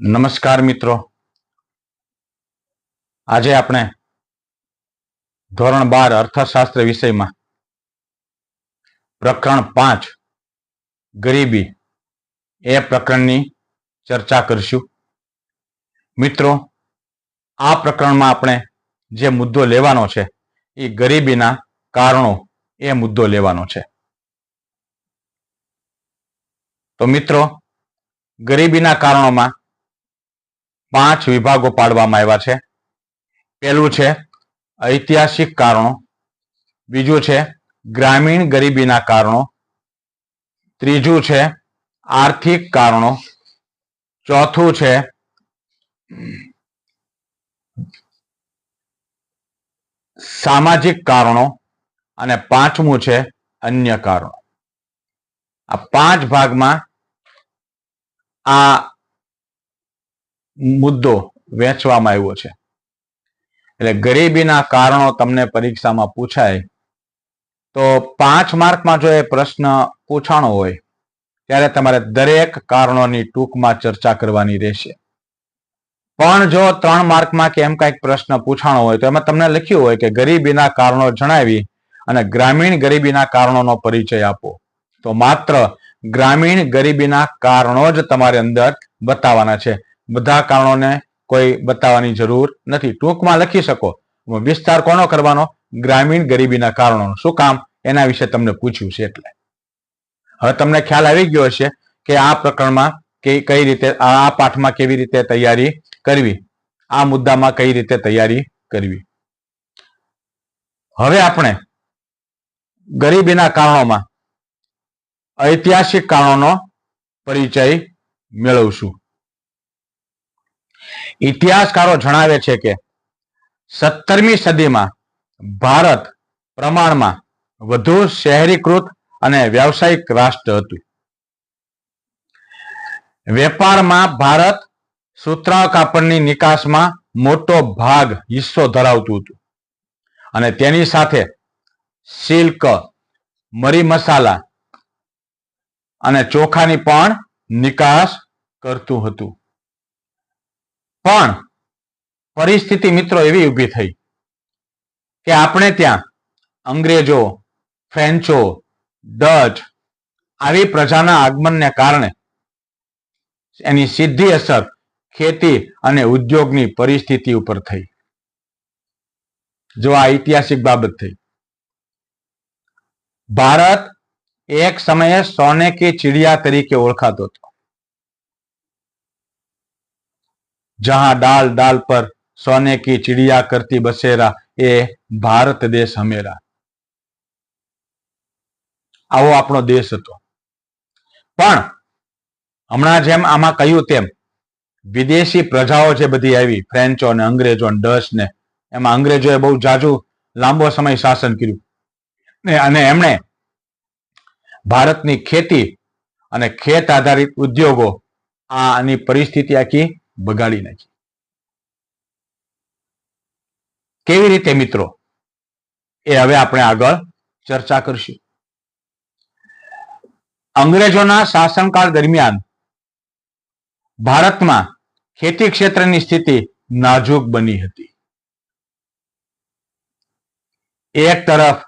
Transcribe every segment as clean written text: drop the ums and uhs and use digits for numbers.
નમસ્કાર મિત્રો, આજે આપણે ધોરણ 12 અર્થશાસ્ત્ર વિષયમાં પ્રકરણ 5 ગરીબી એ પ્રકરણની ચર્ચા કરીશું. મિત્રો, આ પ્રકરણમાં આપણે જે મુદ્દો લેવાનો છે એ ગરીબીના કારણો એ મુદ્દો લેવાનો છે. તો મિત્રો, ગરીબીના કારણોમાં 5 વિભાગો પાડવામાં આવ્યા છે. પહેલું છે ઐતિહાસિક કારણો, બીજું છે ગ્રામીણ ગરીબીના કારણો, ત્રીજું છે આર્થિક કારણો, ચોથું છે સામાજિક કારણો અને પાંચમું છે અન્ય કારણો. આ 5 ભાગમાં આ મુદ્દો વહેંચવામાં આવ્યો છે. એટલે ગરીબીના કારણો તમને પરીક્ષામાં પૂછાય તો 5 માર્કમાં જો એ પ્રશ્ન પૂછાણો હોય ત્યારે તમારે દરેક કારણોની ટૂંકમાં ચર્ચા કરવાની રહેશે. પણ જો 3 માર્કમાં કે એમ કંઈક પ્રશ્ન પૂછાણો હોય તો એમાં તમને લખ્યું હોય કે ગરીબીના કારણો જણાવી અને ગ્રામીણ ગરીબીના કારણોનો પરિચય આપો, તો માત્ર ગ્રામીણ ગરીબીના કારણો જ તમારે અંદર બતાવવાના છે. બધા કારણોને કોઈ બતાવવાની જરૂર નથી. ટૂંકમાં લખી શકો, વિસ્તાર કોનો કરવાનો? ગ્રામીણ ગરીબીના કારણો. શું કામ? એના વિશે તમને પૂછ્યું છે એટલે. હવે તમને ખ્યાલ આવી ગયો હશે કે આ પ્રકરણમાં કઈ રીતે, આ પાઠમાં કેવી રીતે તૈયારી કરવી, આ મુદ્દામાં કઈ રીતે તૈયારી કરવી. હવે આપણે ગરીબીના કારણોમાં ઐતિહાસિક કારણોનો પરિચય મેળવશું. ઇતિહાસકારો જણાવે છે કે 17મી સદીમાં ભારત પ્રમાણમાં વધુ શહેરીકૃત અને વ્યાવસાયિક રાષ્ટ્ર હતું. વેપારમાં ભારત સુતરાઉ કાપડની નિકાસમાં મોટો ભાગ હિસ્સો ધરાવતું હતું અને તેની સાથે સિલ્ક, મરી મસાલા અને ચોખાની પણ નિકાસ કરતું હતું. પણ પરિસ્થિતિ મિત્રો એવી ઊભી થઈ કે આપણે ત્યાં અંગ્રેજો, ફ્રેન્ચો, ડચ આવી પ્રજાના આગમનને કારણે એની સીધી અસર ખેતી અને ઉદ્યોગની પરિસ્થિતિ ઉપર થઈ. જો આ ઐતિહાસિક બાબત થઈ. ભારત એક સમયે સોને કી ચિડિયા તરીકે ઓળખાતો હતો. જહાં ડાલ ડાલ પર સોને કી ચિડિયા કરતી બસેરા, એ ભારત દેશ હમેરા. આવો આપણો દેશ હતો. પણ હમણાં જેમ આમાં કહ્યું તેમ વિદેશી પ્રજાઓ જે બધી આવી, ફ્રેન્ચો ને અંગ્રેજો ને ડચ ને, એમાં અંગ્રેજોએ બહુ જાજુ લાંબો સમય શાસન કર્યું અને એમણે ભારતની ખેતી અને ખેત આધારિત ઉદ્યોગો આની પરિસ્થિતિ આખી બગાડી નાખી. કેવી રીતે મિત્રો, એ હવે આપણે આગળ ચર્ચા કરશું. અંગ્રેજોના શાસનકાળ દરમિયાન ભારતમાં ખેતી ક્ષેત્રની સ્થિતિ નાજુક બની હતી. એક તરફ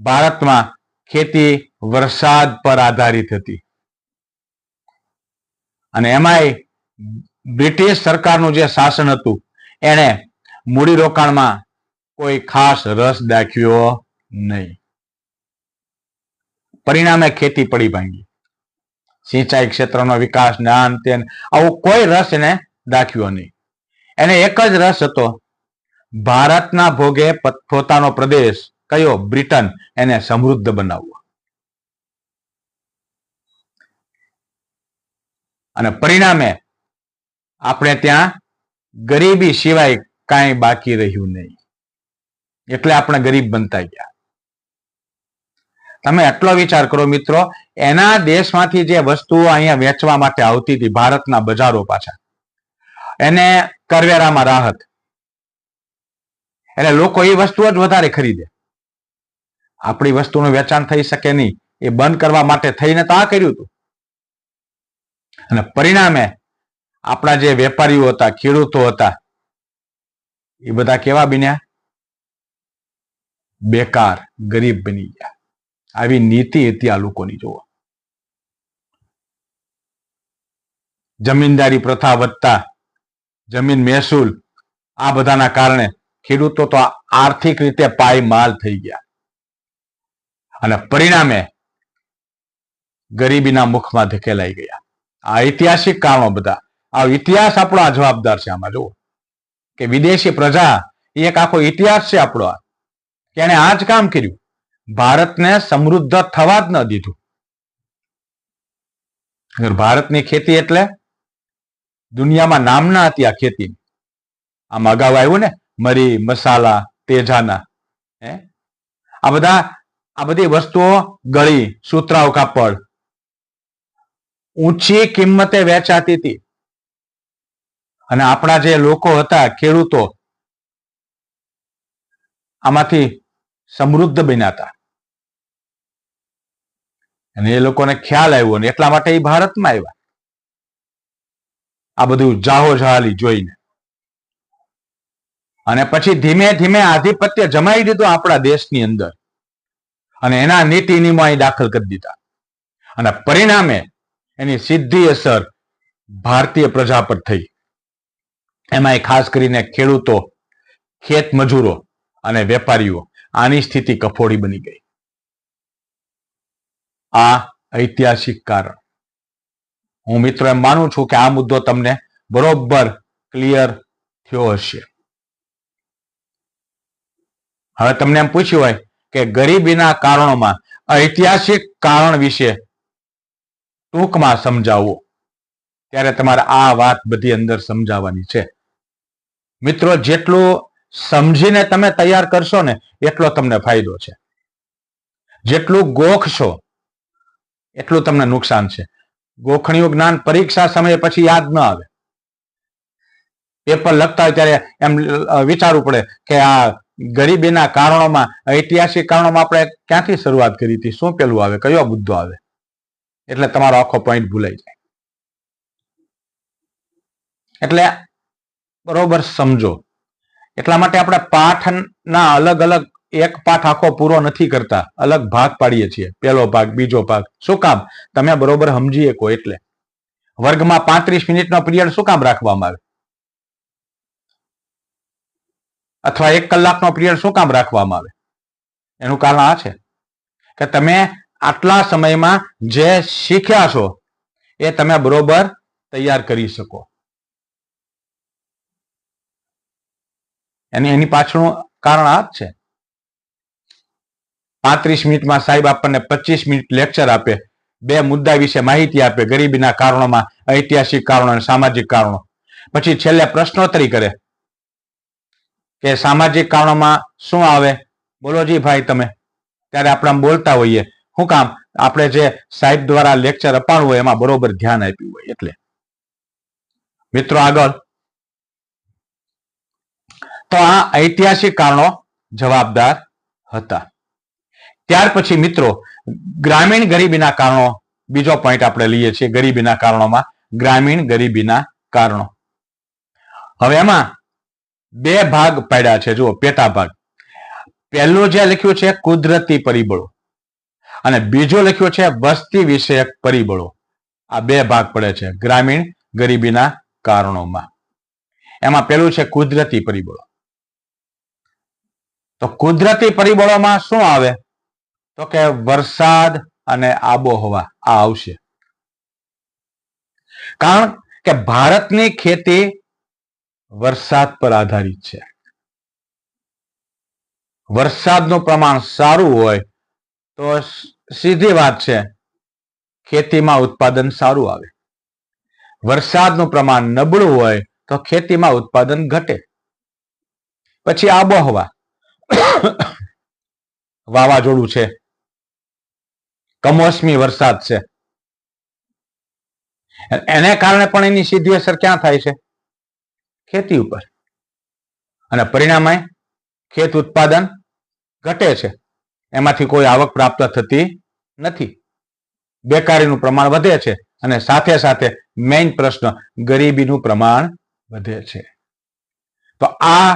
ભારતમાં ખેતી વરસાદ પર આધારિત હતી અને એમાંય બ્રિટિશ સરકારનું જે શાસન હતું એણે મૂડીરોકાણમાં કોઈ ખાસ રસ દાખવ્યો નહીં. પરિણામે ખેતી પડી ભાંગી. સિંચાઈ ક્ષેત્રનો વિકાસ, જ્ઞાન, તેન આવું કોઈ રસ એને દાખવ્યો નહીં. એને એક જ રસ હતો, ભારતના ભોગે પોતાનો પ્રદેશ કયો? બ્રિટન, એને સમૃદ્ધ બનાવવો. અને પરિણામે આપણે ત્યાં ગરીબી સિવાય કાંઈ બાકી રહ્યું નહીં. એટલે આપણે ગરીબ બનતા ગયા. તમે એટલો વિચાર કરો મિત્રો, એના દેશમાંથી જે વસ્તુઓ અહીંયા વેચવા માટે આવતી હતી ભારતના બજારો પાછા, એને કરવેરામાં રાહત, એટલે લોકો એ વસ્તુઓ જ વધારે ખરીદે. આપણી વસ્તુનું વેચાણ થઈ શકે નહીં, એ બંધ કરવા માટે થઈને તો આ કર્યું હતું. અને પરિણામે આપણા જે વેપારીઓ હતા, ખેડૂતો હતા, એ બધા કેવા બન્યા? બેકાર, ગરીબ બની ગયા. આવી નીતિ હતી આ લોકોની. જુઓ, જમીનદારી પ્રથા વધતા, જમીન મહેસૂલ, આ બધાના કારણે ખેડૂતો તો આર્થિક રીતે પાયમાલ થઈ ગયા અને પરિણામે ગરીબીના મુખમાં ધકેલાઈ ગયા. આ ઐતિહાસિક કારણો બધા. આ ઇતિહાસ આપણો આ જવાબદાર છે. આમાં જુઓ કે વિદેશી પ્રજા એ એક આખો ઇતિહાસ છે આપણો, કે એને આ જ કામ કર્યું, ભારતને સમૃદ્ધ થવા જ ન દીધું. ભારતની ખેતી એટલે દુનિયામાં નામના હતી આ ખેતી. આમ અગાઉ આવ્યું ને, મરી, મસાલા, તેજાના, આ બધી વસ્તુઓ ગળી, સુતરાઉ કાપડ ઊંચી કિંમતે વેચાતી હતી અને આપણા જે લોકો હતા, ખેડૂતો, આમાંથી સમૃદ્ધ બન્યા હતા અને એ લોકોને ખ્યાલ આવ્યો ને એટલા માટે એ ભારતમાં આવ્યા. આ બધું જાહો જહાલી જોઈને અને પછી ધીમે ધીમે આધિપત્ય જમાઈ દીધું આપણા દેશની અંદર અને એના નીતિ નિયમો અહીં દાખલ કરી દીધા અને પરિણામે એની સીધી અસર ભારતીય પ્રજા પર થઈ. એમાં ખાસ કરીને ખેડૂતો, ખેત મજૂરો અને વેપારીઓ, આની સ્થિતિ કફોડી બની ગઈ. આ ઐતિહાસિક કારણ. હું મિત્રો એમ માનું છું કે આ મુદ્દો તમને બરોબર ક્લિયર થયો હશે. હવે તમને એમ પૂછ્યું હોય કે ગરીબીના કારણોમાં ઐતિહાસિક કારણ વિશે ટૂંકમાં સમજાવો, ત્યારે તમારે આ વાત બધી અંદર સમજાવવાની છે. મિત્રો, જેટલું સમજીને તમે તૈયાર કરશો ને એટલો તમને ફાયદો છે. જેટલું ગોખશો એટલું તમને નુકસાન છે. ગોખણિયું જ્ઞાન પરીક્ષા સમયે પછી યાદ ન આવે. પેપર લખતા હોય ત્યારે એમ વિચારવું પડે કે આ ગરીબીના કારણોમાં, ઐતિહાસિક કારણોમાં આપણે ક્યાંથી શરૂઆત કરી હતી, શું પેલું આવે, કયો મુદ્દો આવે, એટલે તમારો આખો પોઈન્ટ ભૂલાઈ જાય. એટલે બરોબર સમજો. એટલા માટે આપણે પાઠના અલગ અલગ, એક પાઠ આખો પૂરો નથી કરતા, અલગ ભાગ પાડીએ છીએ. પહેલો ભાગ, બીજો ભાગ. શું કામ? તમે બરોબર સમજી શકો એટલે. વર્ગમાં 35 મિનિટનો પીરિયડ શું કામ રાખવામાં આવે, અથવા 1 કલાકનો પીરિયડ શું કામ રાખવામાં આવે? એનું કારણ આ છે કે તમે આટલા સમયમાં જે શીખ્યા છો એ તમે બરોબર તૈયાર કરી શકો. એની પાછળનું કારણ આ જ છે. 35 મિનિટમાં સાહેબ આપણને 25 મિનિટ લેક્ચર આપે, 2 મુદ્દા વિશે માહિતી આપે, ગરીબીના કારણોમાં, ઐતિહાસિક કારણો અને સામાજિક કારણો. પછી છેલ્લે પ્રશ્નોત્તરી કરે કે સામાજિક કારણોમાં શું આવે, બોલો જી ભાઈ તમે. ત્યારે આપણે બોલતા હોઈએ. શું કામ? આપણે જે સાહેબ દ્વારા લેક્ચર અપાણું હોય એમાં બરોબર ધ્યાન આપ્યું હોય એટલે. મિત્રો, આગળ તો આ ઐતિહાસિક કારણો જવાબદાર હતા. ત્યાર પછી મિત્રો, ગ્રામીણ ગરીબીના કારણો, બીજો પોઈન્ટ આપણે લઈએ છીએ ગરીબીના કારણોમાં, ગ્રામીણ ગરીબીના કારણો. હવે એમાં 2 ભાગ પાડ્યા છે. જુઓ, પેટા ભાગ. પહેલું જે લખ્યું છે કુદરતી પરિબળો અને બીજું લખ્યું છે વસ્તી વિષયક પરિબળો. આ 2 ભાગ પડે છે ગ્રામીણ ગરીબીના કારણોમાં. એમાં પહેલું છે કુદરતી પરિબળો. તો કુદરતી પરિબળોમાં શું આવે? તો કે વરસાદ અને આબોહવા આ આવશે. કારણ કે ભારતની ખેતી વરસાદ પર આધારિત છે. વરસાદનું પ્રમાણ સારું હોય તો સીધી વાત છે, ખેતીમાં ઉત્પાદન સારું આવે. વરસાદનું પ્રમાણ નબળું હોય તો ખેતીમાં ઉત્પાદન ઘટે. પછી આબોહવા, વાવાઝોડું છે, કમોસમી વરસાદ છે, એને કારણે પણ એની સીધી અસર ક્યાં થાય છે? ખેતી ઉપર. અને પરિણામે ખેત ઉત્પાદન ઘટે છે. એમાંથી કોઈ આવક પ્રાપ્ત થતી નથી. બેકારીનું પ્રમાણ વધે છે અને સાથે સાથે મેઇન પ્રશ્ન ગરીબીનું પ્રમાણ વધે છે. તો આ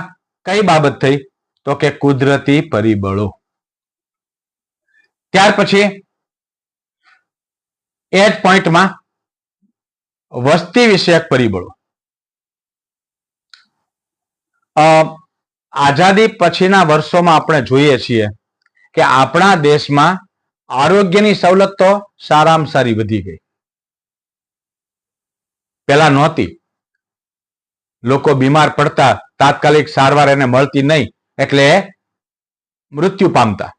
કઈ બાબત થઈ? તો કે કુદરતી પરિબળો. ત્યાર પછી એ જ પોઈન્ટમાં વસ્તી વિષયક પરિબળો. આઝાદી પછીના વર્ષોમાં આપણે જોઈએ છીએ કે આપણા દેશમાં આરોગ્યની સવલત તો સારામાં સારી વધી ગઈ. પેલા નહોતી. લોકો બીમાર પડતા, તાત્કાલિક સારવાર એને મળતી નહીં, એટલે મૃત્યુ પામતા.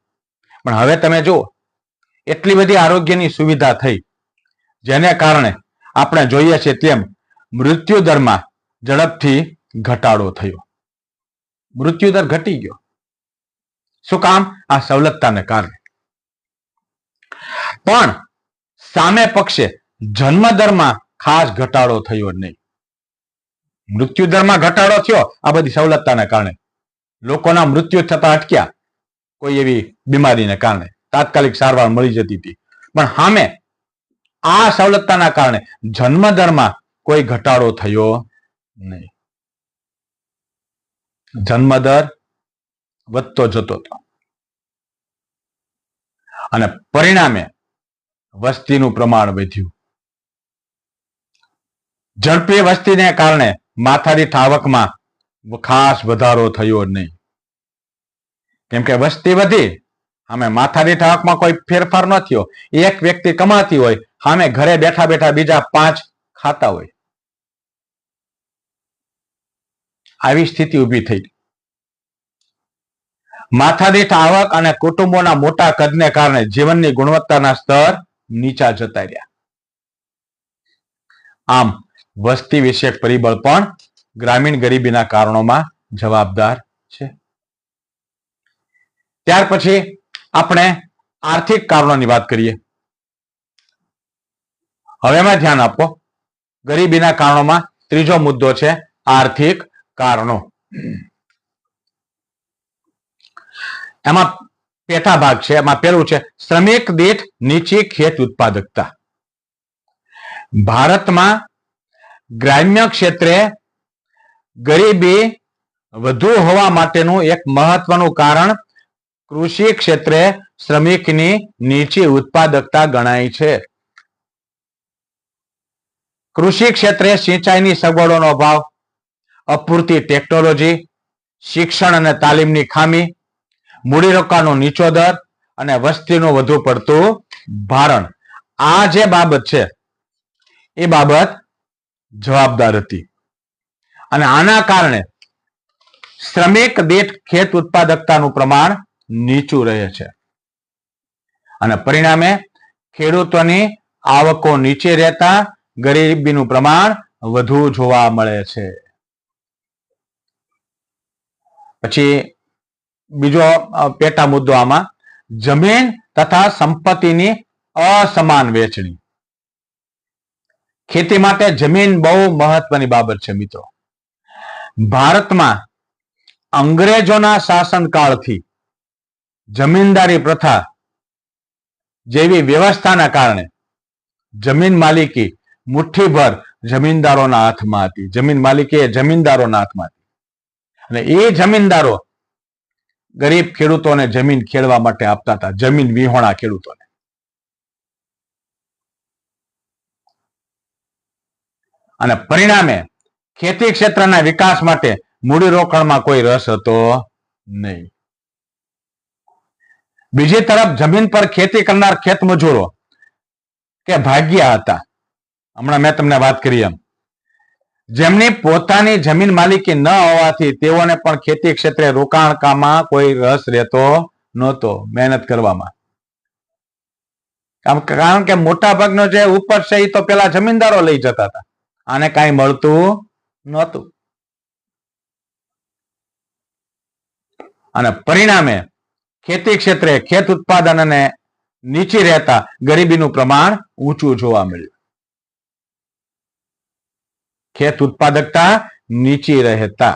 પણ હવે તમે જુઓ, એટલી બધી આરોગ્યની સુવિધા થઈ, જેને કારણે આપણે જોઈએ છીએ તેમ મૃત્યુ દરમાં ઝડપથી ઘટાડો થયો. મૃત્યુ દર ઘટી ગયો. શું કામ? આ સવલતતાને કારણે. પણ સામે પક્ષે જન્મદરમાં ખાસ ઘટાડો થયો નહીં. મૃત્યુ દરમાં ઘટાડો થયો આ બધી સવલતતાને કારણે. લોકોના મૃત્યુ થતા અટક્યા કોઈ એવી બીમારીને કારણે, તાત્કાલિક સારવાર મળી જતી હતી. પણ સામે આ સવલતતાના કારણે જન્મદરમાં કોઈ ઘટાડો થયો નહીં. જન્મદર વધતો જતો હતો અને પરિણામે વસ્તીનું પ્રમાણ વધ્યું. ઝડપી વસ્તીને કારણે માથાદીઠ આવકમાં ખાસ વધારો થયો નહીં. કેમ કે વસ્તી વધી, સામે માથાદીઠ આવકમાં કોઈ ફેરફાર ન થયો. એક વ્યક્તિ કમાતી હોય, સામે ઘરે બેઠા બેઠા બીજા 5 ખાતા હોય. આવી સ્થિતિ ઊભી થઈ. માથાદીઠ આવક અને કુટુંબોના મોટા કદને કારણે જીવનની ગુણવત્તાના સ્તર નીચા જતા રહ્યા. આમ વસ્તી વિષયક પરિબળ પણ ગ્રામીણ ગરીબીના કારણોમાં જવાબદાર છે. ત્યાર પછી આપણે આર્થિક કારણોની વાત કરીએ. હવે એમાં ધ્યાન આપો. ગરીબીના કારણોમાં ત્રીજો મુદ્દો છે આર્થિક કારણો. એમાં પેટા ભાગ છે. એમાં પેલું છે શ્રમિક દીઠ નીચી ખેત ઉત્પાદકતા. ભારતમાં ગ્રામ્ય ક્ષેત્રે ગરીબી વધુ હોવા માટેનું એક મહત્વનું કારણ કૃષિ ક્ષેત્રે શ્રમિકની નીચી ઉત્પાદકતા ગણાય છે. કૃષિ ક્ષેત્રે સિંચાઈની સગવડોનો અભાવ, અપૂરતી ટેકનોલોજી, શિક્ષણ અને તાલીમની ખામી, મૂડીરોકાણનો નીચો દર અને વસ્તીનું વધુ પડતું ભારણ, આ જે બાબત છે એ બાબત જવાબદાર હતી. અને આના કારણે શ્રમિક દીઠ ખેત ઉત્પાદકતાનું પ્રમાણ નીચું રહે છે અને પરિણામે ખેડૂતોની આવકો નીચે રહેતા ગરીબીનું પ્રમાણ વધુ જોવા મળે છે. પછી બીજો પેટા મુદ્દો આમાં જમીન તથા સંપત્તિની અસમાન વહેંચણી. ખેતી માટે જમીન બહુ મહત્વની બાબત છે મિત્રો. ભારતમાં અંગ્રેજોના શાસનકાળથી જમીનદારી પ્રથા જેવી વ્યવસ્થાના કારણે જમીન માલિકી મુઠ્ઠીભર જમીનદારોના હાથમાં હતી. જમીન માલિકી એ જમીનદારોના હાથમાં હતી અને એ જમીનદારો ગરીબ ખેડૂતોને જમીન ખેડવા માટે આપતા હતા, જમીન વિહોણા ખેડૂતોને. અને પરિણામે ખેતી ક્ષેત્રના વિકાસ માટે મૂડીરોકાણમાં કોઈ રસ હતો નહીં. બીજી તરફ જમીન પર ખેતી કરનાર ખેત મજૂરો કે ભાગ્યા હતા. હમણાં મેં તમને વાત કરી એમ, જેમની પોતાની જમીન માલિકી ન હોવાથી તેઓને પણ ખેતી ક્ષેત્રે રોકાણમાં કોઈ રસ રહેતો નહોતો, મહેનત કરવામાં. કારણ કે મોટા ભાગનો જે ઉપજ છે એ તો પેલા જમીનદારો લઈ જતા હતા, આને કાંઈ મળતું નહોતું. અને પરિણામે ખેતી ક્ષેત્રે ખેત ઉત્પાદન અને નીચી રહેતા ગરીબીનું પ્રમાણ ઊંચું જોવા મળ્યું. ખેત ઉત્પાદકતા નીચી રહેતા.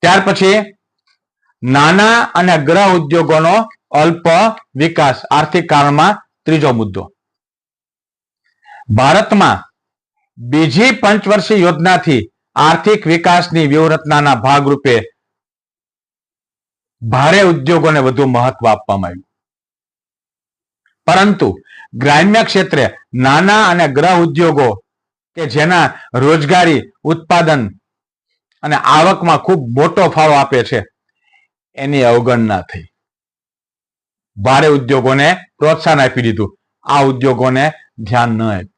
ત્યાર પછી નાના અને ગ્રહ ઉદ્યોગોનો અલ્પ વિકાસ આર્થિક કારણમાં ત્રીજો મુદ્દો. ભારતમાં બીજી પંચવર્ષીય યોજનાથી આર્થિક વિકાસની વ્યૂહરચનાના ભાગરૂપે ભારે ઉદ્યોગોને વધુ મહત્વ આપવામાં આવ્યું. પરંતુ ગ્રામ્ય ક્ષેત્રે નાના અને ગ્રહ ઉદ્યોગો કે જેના રોજગારી, ઉત્પાદન અને આવકમાં ખૂબ મોટો ફાળો આપે છે એની અવગણના થઈ. ભારે ઉદ્યોગોને પ્રોત્સાહન આપી દીધું, આ ઉદ્યોગોને ધ્યાન ન આપ્યું.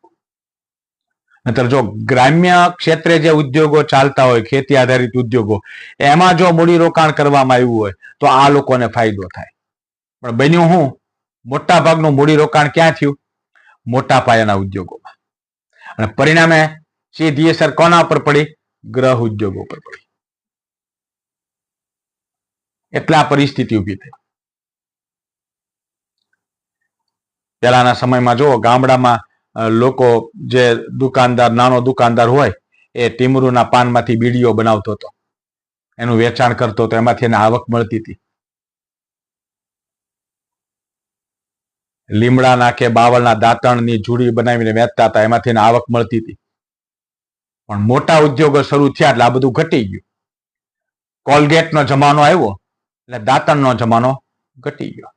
નહીતર જો ગ્રામ્ય ક્ષેત્રે જે ઉદ્યોગો ચાલતા હોય, ખેતી આધારિત ઉદ્યોગો, એમાં જો મૂડીરોકાણ કરવામાં આવ્યું હોય તો આ લોકોને ફાયદો થાય. પણ બન્યું હું? મોટા ભાગનું મૂડીરોકાણ ક્યાં થયું? મોટા પાયાના ઉદ્યોગોમાં. અને પરિણામે સીધી અસર કોના પર પડી? ગ્રહ ઉદ્યોગો પર પડી. એટલે આ પરિસ્થિતિ ઊભી થઈ. પહેલાના સમયમાં જો ગામડામાં લોકો જે દુકાનદાર, નાનો દુકાનદાર હોય એ ટીમરૂના પાનમાંથી બીડીઓ બનાવતો હતો, એનું વેચાણ કરતો હતો, એમાંથી એને આવક મળતી હતી. લીમડાના કે બાવળના દાંતણની જુડી બનાવીને વેચતા હતા, એમાંથી એને આવક મળતી હતી. પણ મોટા ઉદ્યોગો શરૂ થયા એટલે આ બધું ઘટી ગયું. કોલગેટનો જમાનો આવ્યો એટલે દાંતણનો જમાનો ઘટી ગયો.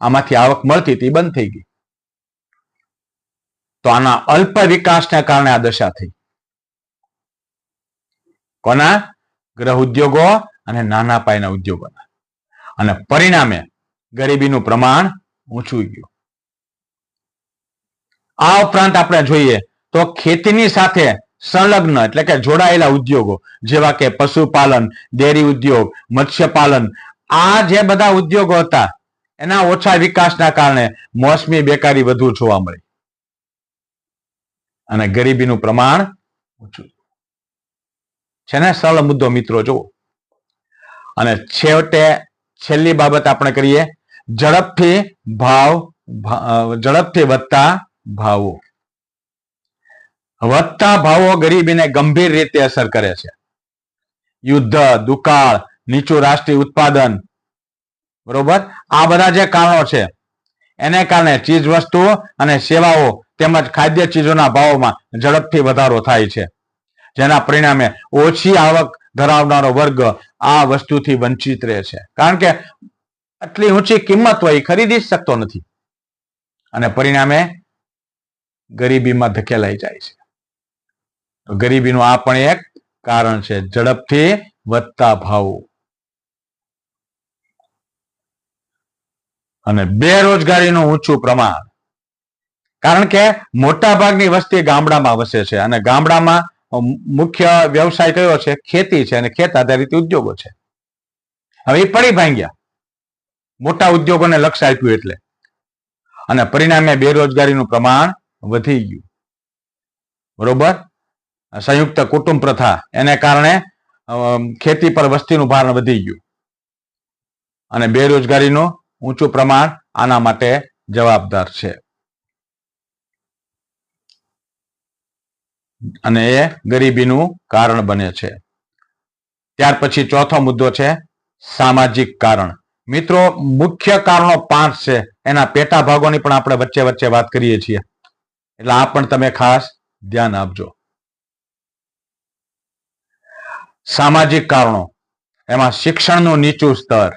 આમાંથી આવક મળતી હતી, બંધ થઈ ગઈ. તો આના અલ્પ વિકાસને કારણે આ દશા થઈ. કોના? ગ્રહ ઉદ્યોગો અને નાના પાયાના ઉદ્યોગોના. અને પરિણામે ગરીબીનું પ્રમાણ ઊંચું ગયું. આ ઉપરાંત આપણે જોઈએ તો ખેતીની સાથે સંલગ્ન એટલે કે જોડાયેલા ઉદ્યોગો જેવા કે પશુપાલન, ડેરી ઉદ્યોગ, મત્સ્યપાલન, આ જે બધા ઉદ્યોગો હતા એના ઓછા વિકાસના કારણે મોસમી બેકારી વધુ જોવા મળી અને ગરીબીનું પ્રમાણ ઊંચું છે ને. સરળ મુદ્દો મિત્રો જુઓ. અને છેવટે છેલ્લી બાબત આપણે કરીએ, ઝડપથી વધતા ભાવો. વધતા ભાવો ગરીબીને ગંભીર રીતે અસર કરે છે. યુદ્ધ, દુકાળ, નીચું રાષ્ટ્રીય ઉત્પાદન, બરોબર, આ બધા જે કારણો છે એને કારણે ચીજ વસ્તુઓ અને સેવાઓ તેમજ ખાદ્ય ચીજોના ભાવોમાં ઝડપથી વધારો થાય છે, જેના પરિણામે ઓછી આવક ધરાવનારો વર્ગ આ વસ્તુથી વંચિત રહે છે. કારણ કે આટલી ઊંચી કિંમત હોય, ખરીદી શકતો નથી અને પરિણામે ગરીબીમાં ધકેલાઈ જાય છે. તો ગરીબીનું આ પણ એક કારણ છે, ઝડપથી વધતા ભાવો. અને બેરોજગારીનું ઊંચું પ્રમાણ. કારણ કે મોટા ભાગની વસ્તી ગામડામાં વસે છે અને ગામડામાં મુખ્ય વ્યવસાય કયો છે? ખેતી છે અને ખેત આધારિત ઉદ્યોગો છે. હવે એ પડી ભાંગ્યા, મોટા ઉદ્યોગોને લક્ષ્ય આપ્યું એટલે, અને પરિણામે બેરોજગારીનું પ્રમાણ વધી ગયું. બરોબર. સંયુક્ત કુટુંબ પ્રથા, એને કારણે ખેતી પર વસ્તીનું ભારણ વધી ગયું અને બેરોજગારીનું ઊંચું પ્રમાણ આના માટે જવાબદાર છે. અને એ ગરીબીનું કારણ બને છે. ત્યાર પછી ચોથો મુદ્દો છે સામાજિક કારણ. મિત્રો, મુખ્ય કારણો 5 છે, એના પેટા ભાગોની પણ આપણે વચ્ચે વચ્ચે વાત કરીએ છીએ, એટલે આ પણ તમે ખાસ ધ્યાન આપજો. સામાજિક કારણો, એમાં શિક્ષણનું નીચું સ્તર.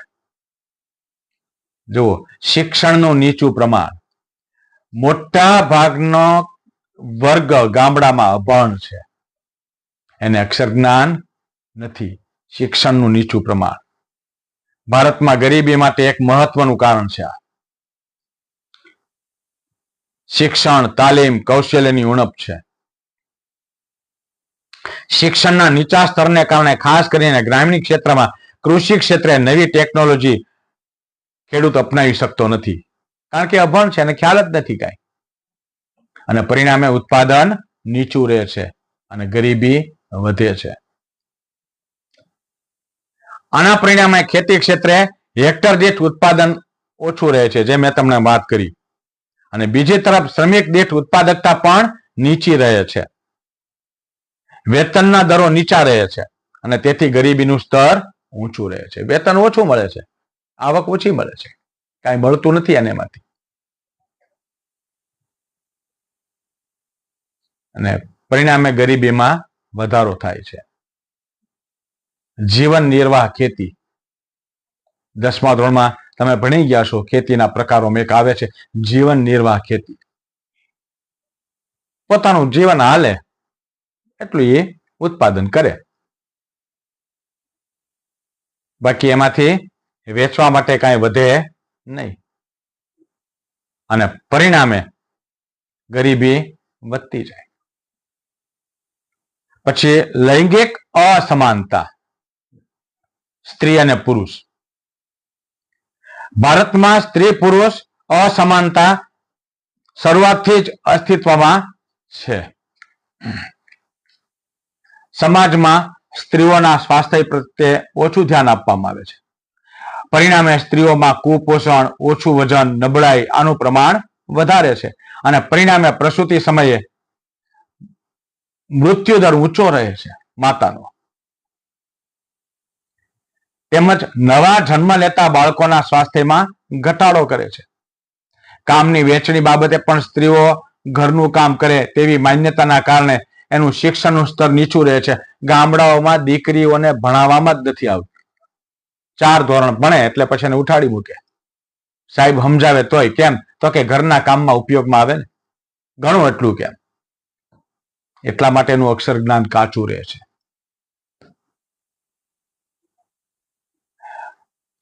જુઓ, શિક્ષણનું નીચું પ્રમાણ. મોટા ભાગનો વર્ગ ગામડામાં અભણ છે, એને અક્ષર જ્ઞાન નથી. શિક્ષણનું નીચું પ્રમાણ ભારતમાં ગરીબી માટે એક મહત્વનું કારણ છે. શિક્ષણ, તાલીમ, કૌશલ્યની ઉણપ છે. શિક્ષણના નીચા સ્તરને કારણે ખાસ કરીને ગ્રામીણ ક્ષેત્રમાં કૃષિ ક્ષેત્રે નવી ટેકનોલોજી ખેડૂત અપનાવી શકતો નથી, કારણ કે અભણ છે અને ખ્યાલ જ નથી કાંઈ. અને પરિણામે ઉત્પાદન નીચું રહે છે અને ગરીબી વધે છે. આના પરિણામે ખેતી ક્ષેત્રે હેક્ટર દીઠ ઉત્પાદન ઓછું રહે છે, જે મેં તમને વાત કરી. અને બીજી તરફ શ્રમિક દીઠ ઉત્પાદકતા પણ નીચી રહે છે. વેતનના દરો નીચા રહે છે અને તેથી ગરીબીનું સ્તર ઊંચું રહે છે, વેતન ઓછું મળે છે, આવક ઓછી મળે છે, કાંઈ મળતું નથી એને એમાંથી. અને પરિણામે ગરીબીમાં વધારો થાય છે. જીવન નિર્વાહ ખેતી, 10મા ધોરણમાં તમે ભણી ગયા છો, ખેતીના પ્રકારોમાં એક આવે છે જીવન નિર્વાહ ખેતી. પોતાનું જીવન હાલે એટલું એ ઉત્પાદન કરે, બાકી એમાંથી વેચવા માટે કાંઈ વધે નહીં, અને પરિણામે ગરીબી વધતી જાય. પછી લૈંગિક અસમાનતા, સ્ત્રી અને પુરુષ. ભારતમાં સ્ત્રી પુરુષ અસમાનતા શરૂઆતથી જ અસ્તિત્વમાં છે. સમાજમાં સ્ત્રીઓના સ્વાસ્થ્ય પ્રત્યે ઓછું ધ્યાન આપવામાં આવે છે. પરિણામે સ્ત્રીઓમાં કુપોષણ, ઓછું વજન, નબળાઈ આનું પ્રમાણ વધારે છે, અને પરિણામે પ્રસૂતિ સમયે મૃત્યુદર ઊંચો રહે છે માતાનો. તેમજ નવા જન્મ લેતા બાળકોના સ્વાસ્થ્યમાં ઘટાડો કરે છે. કામની વહેંચણી બાબતે પણ સ્ત્રીઓ ઘરનું કામ કરે તેવી માન્યતાના કારણે એનું શિક્ષણનું સ્તર નીચું રહે છે. ગામડાઓમાં દીકરીઓને ભણાવવામાં જ નથી આવતું. 4 ધોરણ ભણે એટલે પછી એને ઉઠાડી મૂકે. સાહેબ સમજાવે તોય કેમ? તો કે ઘરના કામમાં ઉપયોગમાં આવે ને. ઘણું એટલું કેમ? એટલા માટેનું અક્ષર જ્ઞાન કાચું રહે છે.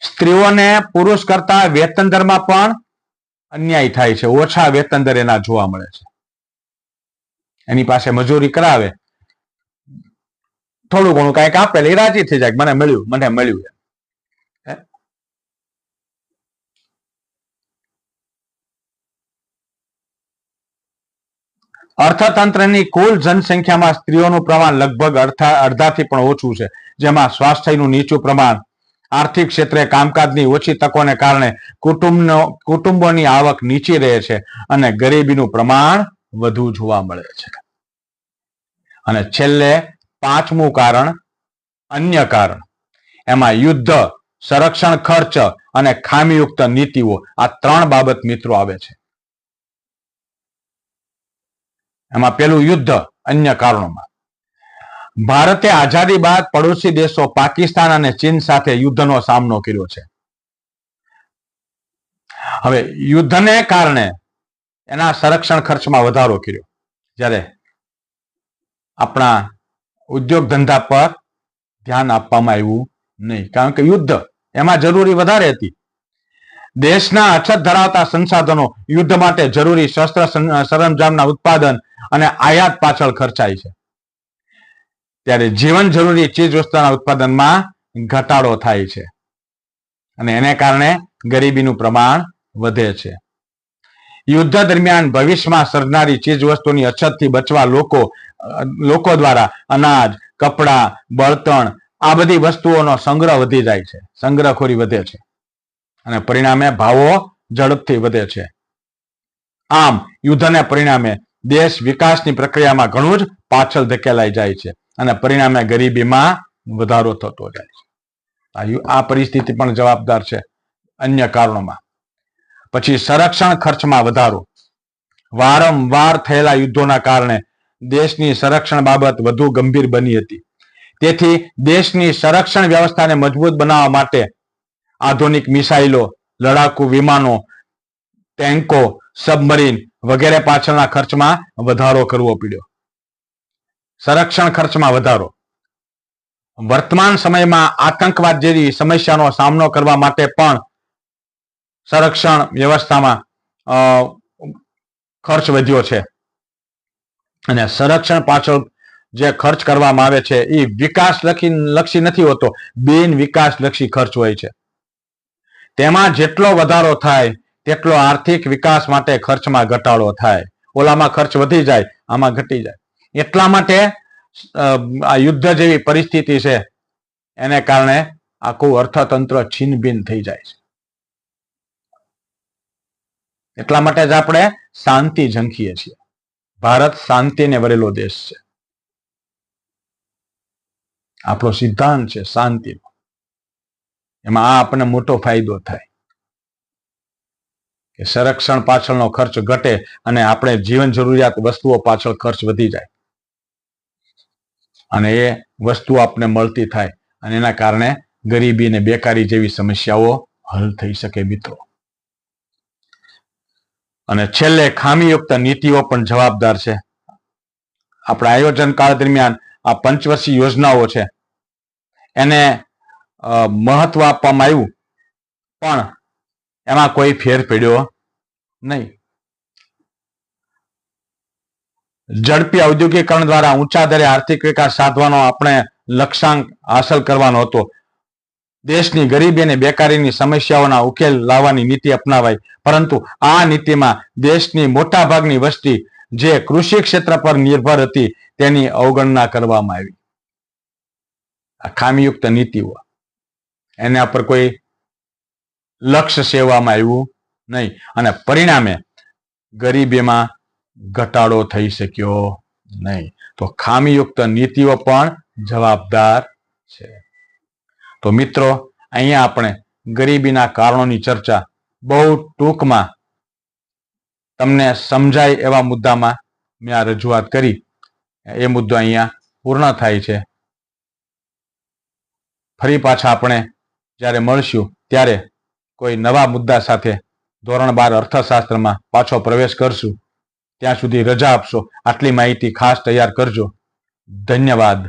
સ્ત્રીઓને પુરુષ કરતા વેતન દરમાં પણ અન્યાય થાય છે. ઓછા વેતન દર એના જોવા મળે છે. એની પાસે મજૂરી કરાવે, થોડું ઘણું કાંઈક આપે એ રાજી થઈ જાય, મને મળ્યું. અર્થતંત્રની કુલ જનસંખ્યામાં સ્ત્રીઓનું પ્રમાણ લગભગ અડધાથી પણ ઓછું છે, જેમાં સ્વાસ્થ્યનું નીચું પ્રમાણ, આર્થિક ક્ષેત્રે કામકાજની ઓછી તકોને કારણે કુટુંબોની આવક નીચી રહે છે, અને ગરીબીનું પ્રમાણ વધુ જોવા મળે છે. અને છેલ્લે 5મું કારણ, અન્ય કારણ. એમાં યુદ્ધ, સંરક્ષણ ખર્ચ અને ખામીયુક્ત નીતિઓ, આ 3 બાબત મિત્રો આવે છે. એમાં પેલું યુદ્ધ, અન્ય કારણોમાં. ભારતે આઝાદી બાદ પડોશી દેશો પાકિસ્તાન અને ચીન સાથે યુદ્ધનો સામનો કર્યો છે. હવે યુદ્ધને કારણે એના સંરક્ષણ ખર્ચમાં વધારો કર્યો, જ્યારે આપણા ઉદ્યોગ ધંધા પર ધ્યાન આપવામાં આવ્યું નહીં, કારણ કે યુદ્ધ એમાં જરૂરી વધારે હતી. દેશના અછત ધરાવતા સંસાધનો યુદ્ધ માટે જરૂરી શસ્ત્ર સરંજામના ઉત્પાદન અને આયાત પાછળ ખર્ચાય છે, ત્યારે જીવન જરૂરી ચીજ વસ્તુના ઉત્પાદનમાં ઘટાડો થાય છે, અને એને કારણે ગરીબીનું પ્રમાણ વધે છે. યુદ્ધ દરમિયાન ભવિષ્યમાં સર્જનારી ચીજ વસ્તુની અછતથી બચવા લોકો દ્વારા અનાજ, કપડા, બળતણ આ બધી વસ્તુઓનો સંગ્રહ વધી જાય છે, સંગ્રહખોરી વધે છે, અને પરિણામે ભાવો ઝડપથી વધે છે. આમ યુદ્ધને પરિણામે દેશ વિકાસની પ્રક્રિયામાં ઘણું જ પાછળ ધકેલાઈ જાય છે, અને પરિણામે ગરીબીમાં વધારો થતો જાય છે. આ પરિસ્થિતિ પણ જવાબદાર છે અન્ય કારણોમાં. પછી સંરક્ષણ ખર્ચમાં વધારો. વારંવાર થયેલા યુદ્ધોના કારણે દેશની સંરક્ષણ બાબત વધુ ગંભીર બની હતી. તેથી દેશની સંરક્ષણ વ્યવસ્થાને મજબૂત બનાવવા માટે આધુનિક મિસાઇલો, લડાકુ વિમાનો, ટેન્કો, સબમરીન વગેરે પાછળના ખર્ચમાં વધારો કરવો પડ્યો. સંરક્ષણ ખર્ચમાં વધારો. વર્તમાન સમયમાં આતંકવાદ જેવી સમસ્યાનો સામનો કરવા માટે પણ સંરક્ષણ વ્યવસ્થામાં ખર્ચ વધ્યો છે, અને સંરક્ષણ પાછળ જે ખર્ચ કરવામાં આવે છે એ વિકાસલક્ષી નથી હોતો, બિન વિકાસલક્ષી ખર્ચ હોય છે. તેમાં જેટલો વધારો થાય તેટલો આર્થિક વિકાસ માટે ખર્ચમાં ઘટાડો થાય. ઓલામાં ખર્ચ વધી જાય, આમાં ઘટી જાય. એટલા માટે આ યુદ્ધ જેવી પરિસ્થિતિ છે એને કારણે આખું અર્થતંત્ર છિન્નભિન્ન થઈ જાય છે. એટલા માટે જ આપણે શાંતિ ઝંખીએ છીએ. ભારત શાંતિને વરેલો દેશ છે. આપણો સિદ્ધાંત છે શાંતિનો. એમાં આ આપણને મોટો ફાયદો થાય કે સંરક્ષણ પાછળનો ખર્ચ ઘટે અને આપણે જીવન જરૂરિયાત વસ્તુઓ પાછળ ખર્ચ વધી જાય અને એ વસ્તુ આપણને મળતી થાય અને એના કારણે ગરીબી અને બેકારી જેવી સમસ્યાઓ હલ થઈ શકે મિત્રો. અને છેલ્લે ખામીયુક્ત નીતિઓ પણ જવાબદાર છે. આપણા આયોજન કાળ દરમિયાન આ પંચવર્ષીય યોજનાઓ છે એને મહત્વ આપવામાં આવ્યું પણ એમાં કોઈ ફેર પડ્યો નહીં. ઝડપી ઔદ્યોગિકરણ દ્વારા ઊંચા દરે આર્થિક વિકાસ સાધવાનો આપણે લક્ષ્યાંક હાંસલ કરવાનો હતો. દેશની ગરીબી અને બેકારીની સમસ્યાઓના ઉકેલ લાવવાની નીતિ અપનાવાઈ, પરંતુ આ નીતિમાં દેશની મોટા ભાગની વસ્તી જે કૃષિ ક્ષેત્ર પર નિર્ભર હતી તેની અવગણના કરવામાં આવી. આ ખામીયુક્ત નીતિઓ એના પર કોઈ લક્ષ્ય સેવવામાં આવ્યું નહીં અને પરિણામે ગરીબીમાં ઘટાડો થઈ શક્યો નહીં. તો ખામીયુક્ત નીતિઓ પણ જવાબદાર છે. તો મિત્રો, અહીંયા આપણે ગરીબીના કારણોની ચર્ચા બહુ ટૂંકમાં તમને સમજાય એવા મુદ્દામાં મેં આ રજૂઆત કરી. એ મુદ્દો અહીંયા પૂર્ણ થાય છે. ફરી પાછા આપણે જ્યારે મળશું ત્યારે કોઈ નવા મુદ્દા સાથે ધોરણ 12 અર્થશાસ્ત્રમાં પાછો પ્રવેશ કરશું. ત્યાં સુધી રજા આપશો. આટલી માહિતી ખાસ તૈયાર કરજો. ધન્યવાદ.